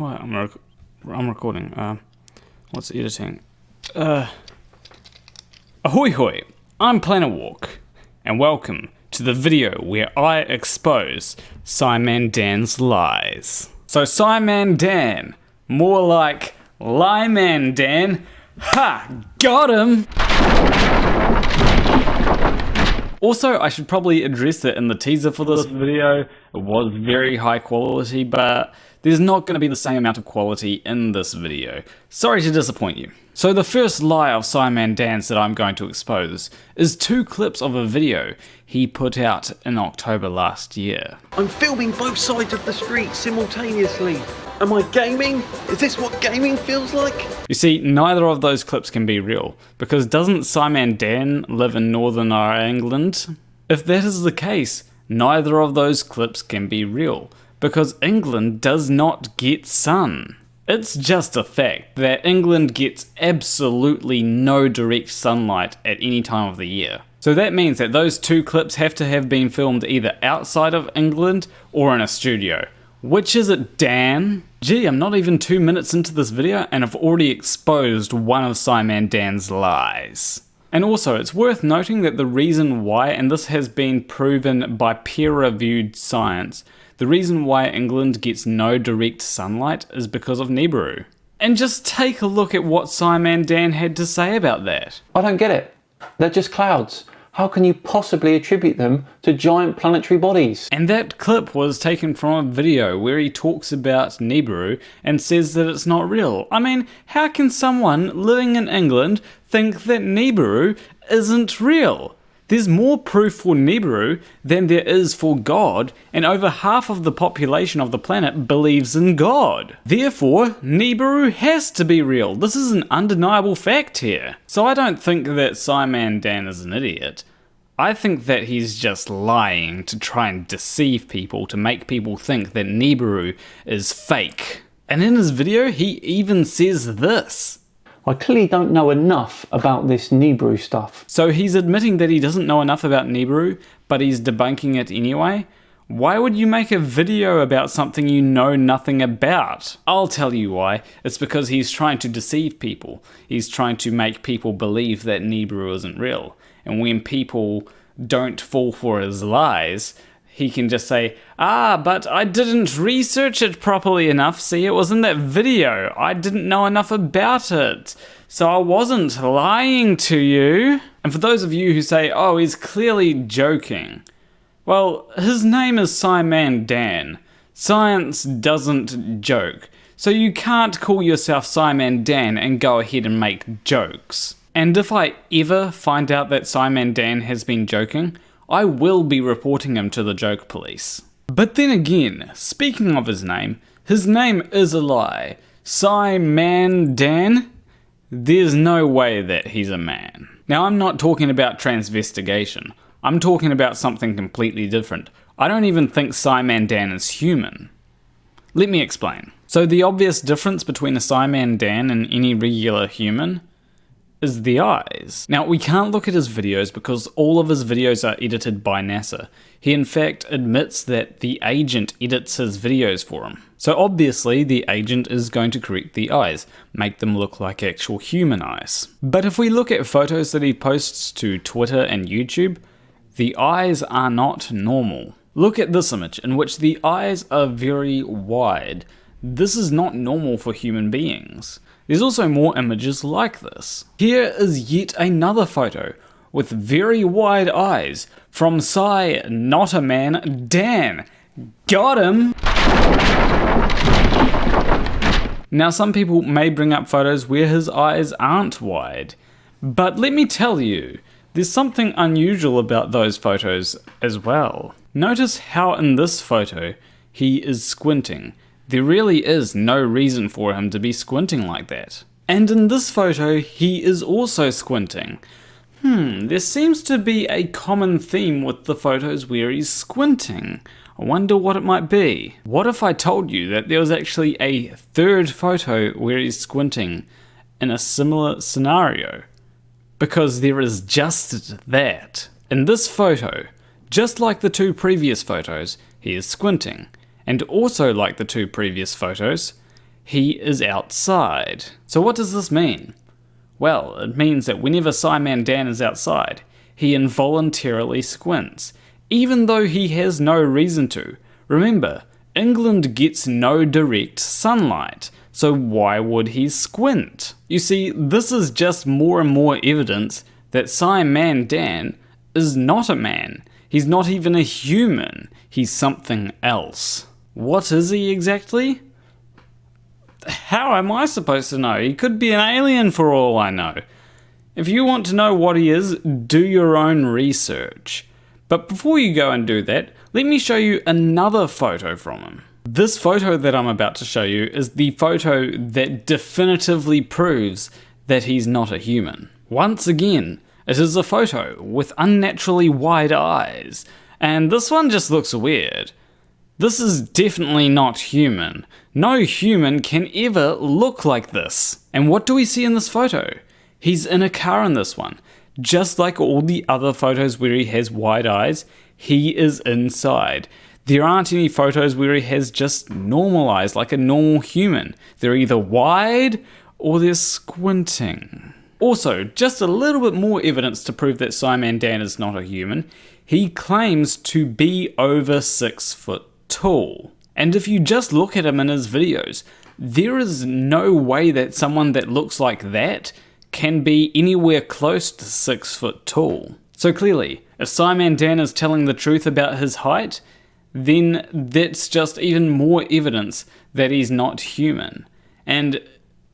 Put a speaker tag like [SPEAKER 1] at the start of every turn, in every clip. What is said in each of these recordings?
[SPEAKER 1] Oh, I'm recording. What's editing? Ahoy hoy! I'm Planarwalk, and welcome to the video where I expose SciManDan's lies. So SciManDan, more like SciManDan. Ha! Got him! Also, I should probably address that in the teaser for this video. It was very high quality, but there's not going to be the same amount of quality in this video. Sorry to disappoint you. So the first lie of SciManDan's that I'm going to expose is 2 clips of a video he put out in October last year.
[SPEAKER 2] I'm filming both sides of the street simultaneously. Am I gaming? Is this what gaming feels like?
[SPEAKER 1] You see, neither of those clips can be real, because doesn't SciManDan live in Northern England? If that is the case, neither of those clips can be real, because England does not get sun. It's just a fact that England gets absolutely no direct sunlight at any time of the year. So that means that those 2 clips have to have been filmed either outside of England or in a studio. Which is it, Dan? Gee, I'm not even 2 minutes into this video and I've already exposed one of SciManDan's lies. And also, it's worth noting that the reason why, and this has been proven by peer-reviewed science, the reason why England gets no direct sunlight is because of Nibiru. And just take a look at what SciManDan had to say about that.
[SPEAKER 3] I don't get it. They're just clouds. How can you possibly attribute them to giant planetary bodies?
[SPEAKER 1] And that clip was taken from a video where he talks about Nibiru and says that it's not real. I mean, how can someone living in England think that Nibiru isn't real? There's more proof for Nibiru than there is for God, and over half of the population of the planet believes in God. Therefore, Nibiru has to be real. This is an undeniable fact here. So I don't think that SciManDan is an idiot. I think that he's just lying to try and deceive people, to make people think that Nibiru is fake. And in his video, he even says this.
[SPEAKER 3] I clearly don't know enough about this Nibiru stuff.
[SPEAKER 1] So he's admitting that he doesn't know enough about Nibiru, but he's debunking it anyway? Why would you make a video about something you know nothing about? I'll tell you why. It's because he's trying to deceive people. He's trying to make people believe that Nibiru isn't real. And when people don't fall for his lies, he can just say, but I didn't research it properly enough. See, it was in that video. I didn't know enough about it. So I wasn't lying to you. And for those of you who say, oh, he's clearly joking. Well, his name is SciManDan. Science doesn't joke. So you can't call yourself SciManDan and go ahead and make jokes. And if I ever find out that SciManDan has been joking, I will be reporting him to the joke police. But then again, speaking of his name is a lie. SciManDan? There's no way that he's a man. Now, I'm not talking about transvestigation. I'm talking about something completely different. I don't even think SciManDan is human. Let me explain. So the obvious difference between a SciManDan and any regular human is the eyes. Now, we can't look at his videos because all of his videos are edited by NASA. He in fact admits that the agent edits his videos for him. So obviously the agent is going to correct the eyes, make them look like actual human eyes. But if we look at photos that he posts to Twitter and YouTube, the eyes are not normal. Look at this image in which the eyes are very wide. This is not normal for human beings. There's also more images like this. Here is yet another photo with very wide eyes from SciManDan. Got him! Now, some people may bring up photos where his eyes aren't wide, but let me tell you, there's something unusual about those photos as well. Notice how in this photo he is squinting. There really is no reason for him to be squinting like that. And in this photo, he is also squinting. There seems to be a common theme with the photos where he's squinting. I wonder what it might be. What if I told you that there was actually a third photo where he's squinting in a similar scenario? Because there is just that. In this photo, just like the 2 previous photos, he is squinting. And also like the 2 previous photos, he is outside. So what does this mean? Well, it means that whenever SciManDan is outside, he involuntarily squints, even though he has no reason to. Remember, England gets no direct sunlight, so why would he squint? You see, this is just more and more evidence that SciManDan is not a man. He's not even a human. He's something else. What is he exactly? How am I supposed to know? He could be an alien for all I know. If you want to know what he is, do your own research. But before you go and do that, let me show you another photo from him. This photo that I'm about to show you is the photo that definitively proves that he's not a human. Once again, it is a photo with unnaturally wide eyes, and this one just looks weird. This is definitely not human. No human can ever look like this. And what do we see in this photo? He's in a car in this one. Just like all the other photos where he has wide eyes, he is inside. There aren't any photos where he has just normal eyes like a normal human. They're either wide or they're squinting. Also, just a little bit more evidence to prove that SciManDan is not a human. He claims to be over 6 foot tall. And if you just look at him in his videos, there is no way that someone that looks like that can be anywhere close to 6 foot tall. So clearly, if SciManDan is telling the truth about his height, then that's just even more evidence that he's not human. And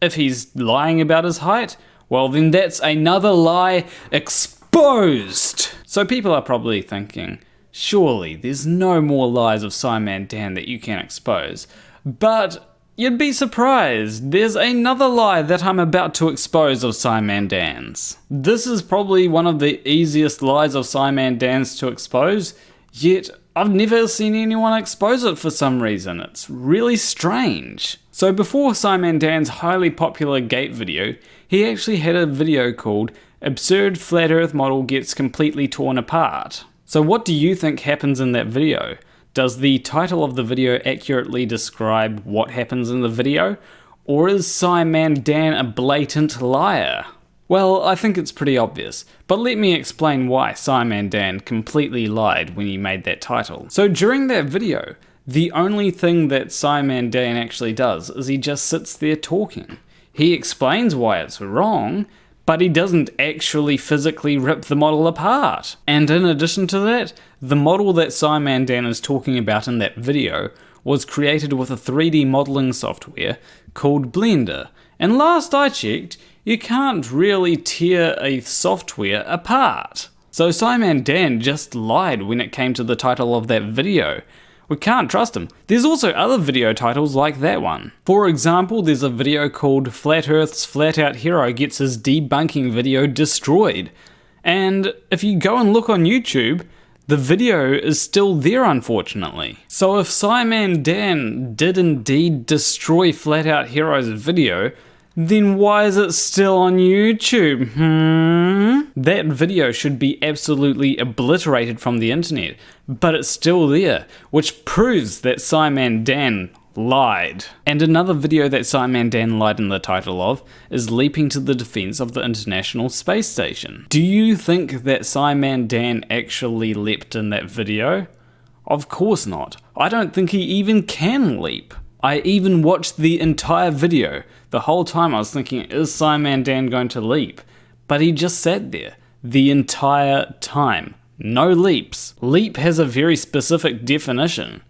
[SPEAKER 1] if he's lying about his height, well then that's another lie exposed! So people are probably thinking, surely there's no more lies of SciManDan that you can expose. But you'd be surprised, there's another lie that I'm about to expose of SciManDan's. This is probably one of the easiest lies of SciManDan's to expose, yet I've never seen anyone expose it for some reason. It's really strange. So before SciManDan's highly popular gate video, he actually had a video called Absurd Flat Earth Model Gets Completely Torn Apart. So what do you think happens in that video? Does the title of the video accurately describe what happens in the video? Or is SciManDan a blatant liar? Well, I think it's pretty obvious, but let me explain why SciManDan completely lied when he made that title. So during that video, the only thing that SciManDan actually does is he just sits there talking. He explains why it's wrong, but he doesn't actually physically rip the model apart. And in addition to that, the model that SciManDan is talking about in that video was created with a 3D modeling software called Blender. And last I checked, you can't really tear a software apart. So SciManDan just lied when it came to the title of that video. We can't trust him. There's also other video titles like that one. For example, there's a video called Flat Earth's Flat Out Hero Gets His Debunking Video Destroyed. And if you go and look on YouTube, the video is still there unfortunately. So if SciManDan did indeed destroy Flat Out Hero's video, then why is it still on YouTube? That video should be absolutely obliterated from the internet, but it's still there, which proves that SciManDan lied. And another video that SciManDan lied in the title of is leaping to the defense of the International Space Station. Do you think that SciManDan actually leapt in that video? Of course not. I don't think he even can leap. I even watched the entire video. The whole time I was thinking, is SciManDan going to leap? But he just sat there the entire time. No leaps. Leap has a very specific definition.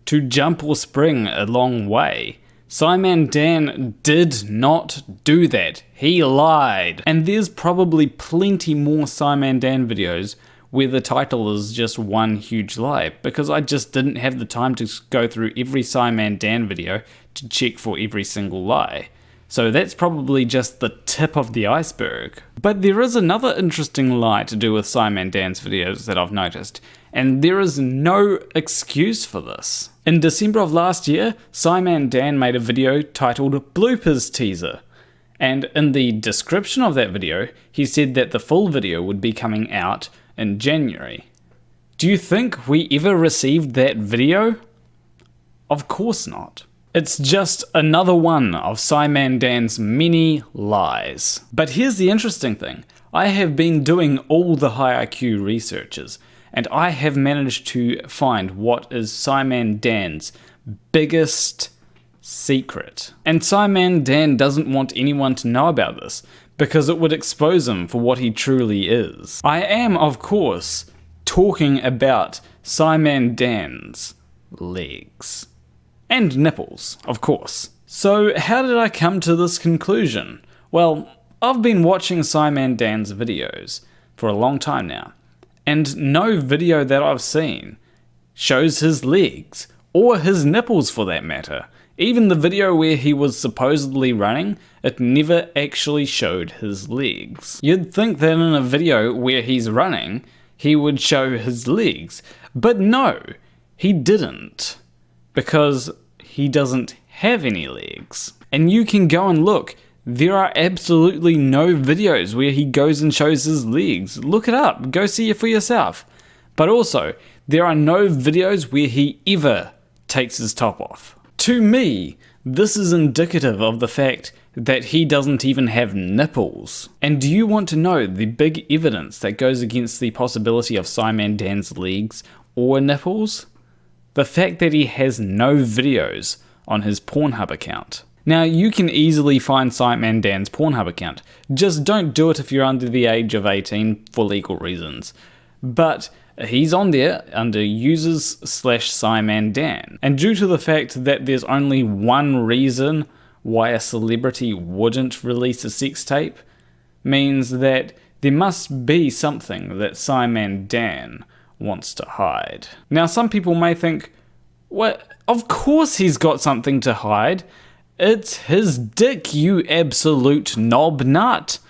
[SPEAKER 1] To jump or spring a long way. SciManDan did not do that. He lied. And there's probably plenty more SciManDan videos where the title is just one huge lie, because I just didn't have the time to go through every SciManDan video to check for every single lie. So that's probably just the tip of the iceberg. But there is another interesting lie to do with SciManDan's videos that I've noticed, and there is no excuse for this. In December of last year, SciManDan made a video titled Bloopers Teaser. And in the description of that video, he said that the full video would be coming out in January. Do you think we ever received that video? Of course not. It's just another one of SciManDan's many lies. But here's the interesting thing. I have been doing all the high IQ researches, and I have managed to find what is SciManDan's biggest secret. And SciManDan doesn't want anyone to know about this, because it would expose him for what he truly is. I am, of course, talking about SciManDan's legs. And nipples, of course. So how did I come to this conclusion? Well, I've been watching SciManDan's videos for a long time now, and no video that I've seen shows his legs, or his nipples for that matter. Even the video where he was supposedly running, it never actually showed his legs. You'd think that in a video where he's running, he would show his legs, but no, he didn't, because he doesn't have any legs. And you can go and look, there are absolutely no videos where he goes and shows his legs. Look it up, go see it for yourself. But also, there are no videos where he ever takes his top off. To me, this is indicative of the fact that he doesn't even have nipples. And do you want to know the big evidence that goes against the possibility of SciManDan's legs or nipples? The fact that he has no videos on his Pornhub account. Now, you can easily find SciManDan's Pornhub account. Just don't do it if you're under the age of 18 for legal reasons. But he's on there under users/SciManDan. And due to the fact that there's only one reason why a celebrity wouldn't release a sex tape, means that there must be something that SciManDan wants to hide. Now, some people may think, well, of course he's got something to hide. It's his dick, you absolute knob nut.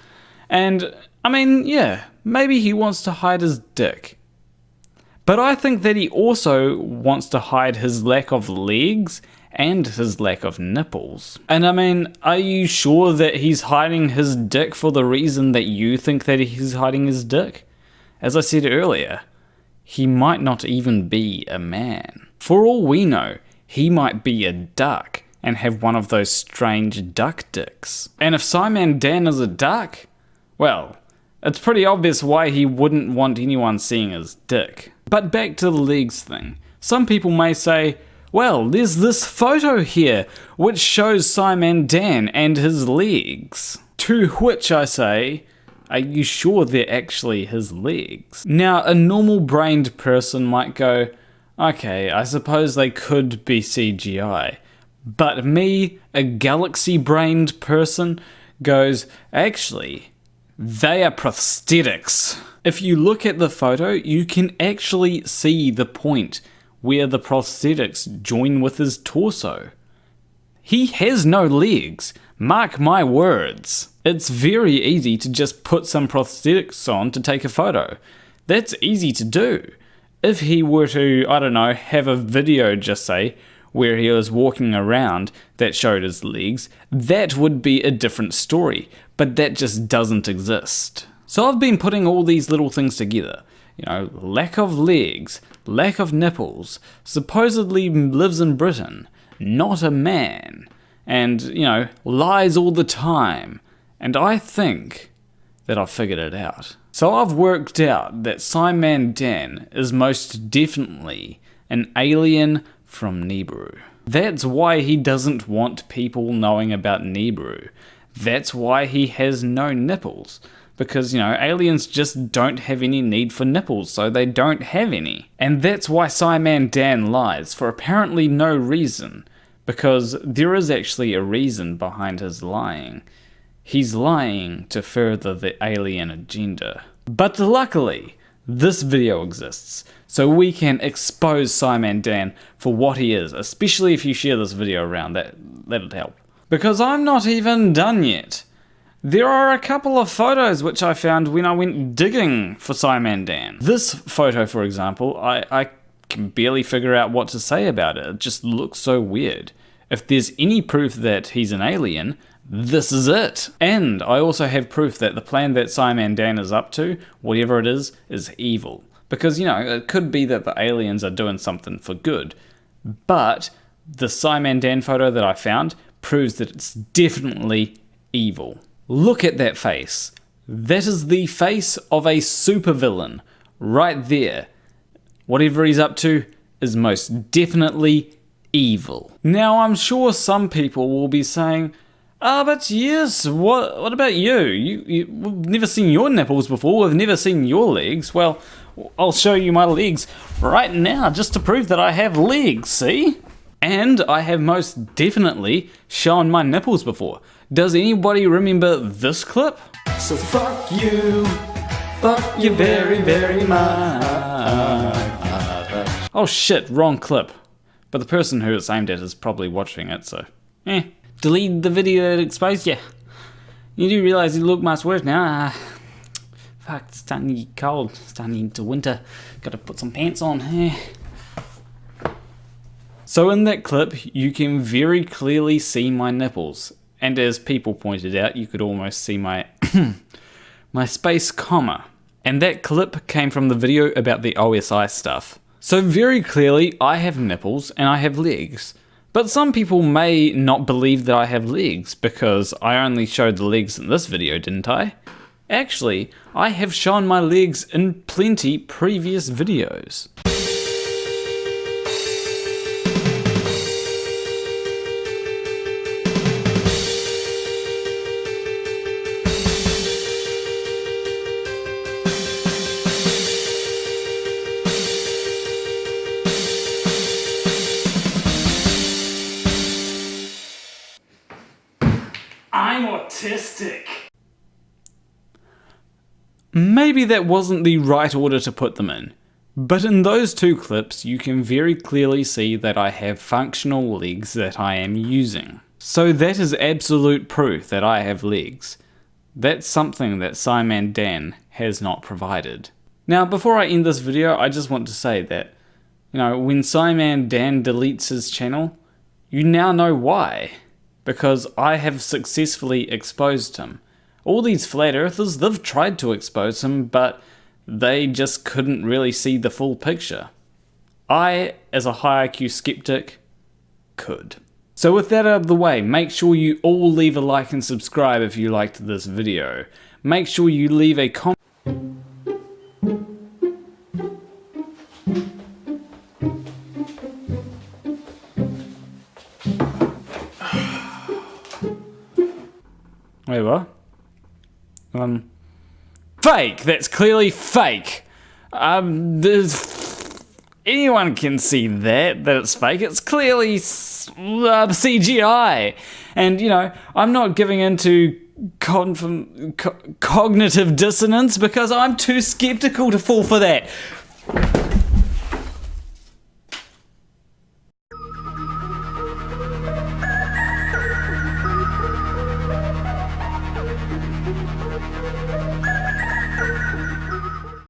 [SPEAKER 1] And, I mean, yeah, maybe he wants to hide his dick. But I think that he also wants to hide his lack of legs and his lack of nipples. And I mean, are you sure that he's hiding his dick for the reason that you think that he's hiding his dick? As I said earlier, he might not even be a man. For all we know, he might be a duck and have one of those strange duck dicks. And if SciManDan is a duck, well, it's pretty obvious why he wouldn't want anyone seeing his dick. But back to the legs thing. Some people may say, well, there's this photo here which shows SciManDan and his legs. To which I say, are you sure they're actually his legs? Now, a normal-brained person might go, okay, I suppose they could be CGI. But me, a galaxy-brained person, goes, actually, they are prosthetics. If you look at the photo, you can actually see the point where the prosthetics join with his torso. He has no legs, mark my words. It's very easy to just put some prosthetics on to take a photo. That's easy to do. If he were to, I don't know, have a video, just say, where he was walking around that showed his legs, that would be a different story, but that just doesn't exist. So I've been putting all these little things together. You know, lack of legs, lack of nipples, supposedly lives in Britain, not a man, and, you know, lies all the time. And I think that I've figured it out. So I've worked out that SciManDan is most definitely an alien from Nibiru. That's why he doesn't want people knowing about Nibiru. That's why he has no nipples. Because, you know, aliens just don't have any need for nipples, so they don't have any. And that's why SciManDan lies, for apparently no reason. Because there is actually a reason behind his lying. He's lying to further the alien agenda. But luckily, this video exists, so we can expose SciManDan for what he is, especially if you share this video around, that'll help. Because I'm not even done yet. There are a couple of photos which I found when I went digging for SciManDan. This photo, for example, I can barely figure out what to say about it. It just looks so weird. If there's any proof that he's an alien, this is it. And I also have proof that the plan that SciManDan is up to, whatever it is evil. Because, you know, it could be that the aliens are doing something for good. But the SciManDan photo that I found proves that it's definitely evil. Look at that face. That is the face of a supervillain right there. Whatever he's up to is most definitely evil. Now, I'm sure some people will be saying, but yes, what about you? We've never seen your nipples before, we've never seen your legs. Well, I'll show you my legs right now just to prove that I have legs, see? And I have most definitely shown my nipples before. Does anybody remember this clip?
[SPEAKER 2] So fuck you very, very much.
[SPEAKER 1] Oh shit, wrong clip. But the person who it's aimed at is probably watching it, so delete the video that exposed you. You do realise you look much worse now. Fuck, it's starting to get cold. It's starting into winter. Gotta put some pants on. So in that clip, you can very clearly see my nipples. And as people pointed out, you could almost see my my space comma. And that clip came from the video about the OSI stuff. So very clearly, I have nipples and I have legs. But some people may not believe that I have legs because I only showed the legs in this video, didn't I? Actually, I have shown my legs in plenty previous videos. I'm autistic. Maybe that wasn't the right order to put them in, but in those two clips you can very clearly see that I have functional legs that I am using. So that is absolute proof that I have legs. That's something that SciManDan has not provided. Now before I end this video, I just want to say that, when SciManDan deletes his channel, you now know why. Because I have successfully exposed him. All these flat earthers, they've tried to expose him, but they just couldn't really see the full picture. I, as a high IQ skeptic, could. So with that out of the way, make sure you all leave a like and subscribe if you liked this video. Make sure you leave a comment. Wait, what? Fake! That's clearly fake! Anyone can see that it's fake. It's clearly CGI! And, I'm not giving into cognitive dissonance because I'm too skeptical to fall for that.